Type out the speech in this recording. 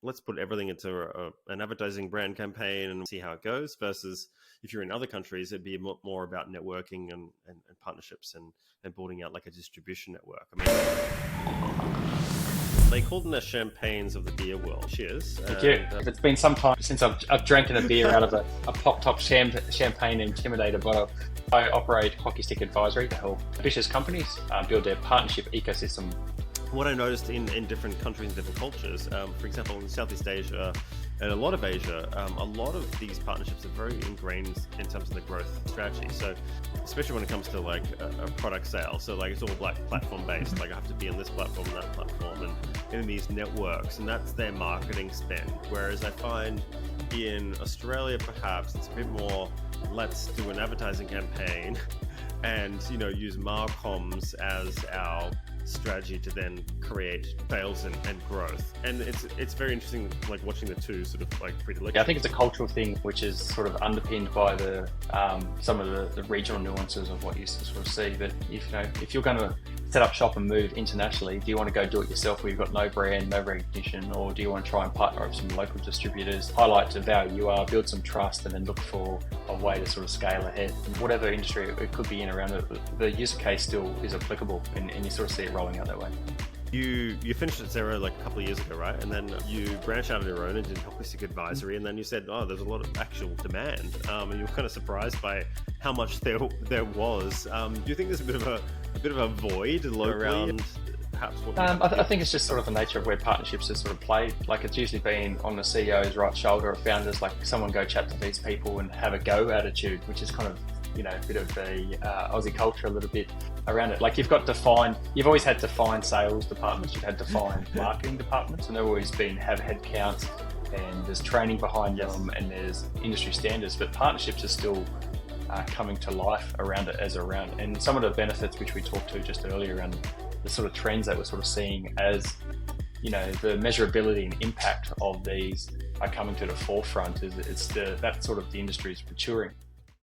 let's put everything into an advertising brand campaign and see how it goes, versus if you're in other countries, it'd be more about networking and partnerships and building out like a distribution network. I mean, they called them the champagnes of the beer world. Cheers. Thank you. It's been some time since I've drank a beer out of a pop-top champagne intimidator bottle. I operate Hockey Stick Advisory to help ambitious companies build their partnership ecosystem. What I noticed in different countries and different cultures, for example, in Southeast Asia and a lot of Asia, a lot of these partnerships are very ingrained in terms of the growth strategy. So especially when it comes to like a product sale. So like it's all like platform based, like I have to be on this platform, that platform, and in these networks, and that's their marketing spend. Whereas I find in Australia, perhaps it's a bit more, let's do an advertising campaign and, you know, use Marcoms as our strategy to then create sales and growth. And it's very interesting, like watching the two sort of like predilection. Yeah, I think it's a cultural thing which is sort of underpinned by the some of the regional nuances of what you sort of see. But if you're going to set up shop and move internationally, do you want to go do it yourself where you've got no brand, no recognition, or do you want to try and partner up with some local distributors, highlight the value you are, build some trust, and then look for a way to sort of scale ahead? Whatever industry it could be in around it, the user case still is applicable, and you sort of see it rolling out that way. You finished at Xero like a couple of years ago, right? And then you branched out on your own and did Hockey Stick Advisory, and then you said, oh, there's a lot of actual demand, and you were kind of surprised by how much there was. Do you think there's a bit of a void around perhaps what I think it's just sort of the nature of where partnerships have sort of played. Like it's usually been on the CEO's right shoulder of founders, like someone go chat to these people and have a go attitude, which is kind of, you know, a bit of the Aussie culture a little bit around it. Like you've always had defined sales departments, you've had defined marketing departments, and they've always have headcounts, and there's training behind them, and there's industry standards, but partnerships are still coming to life around it and some of the benefits which we talked to just earlier around the sort of trends that we're sort of seeing as, you know, the measurability and impact of these are coming to the forefront. That sort of the industry is maturing.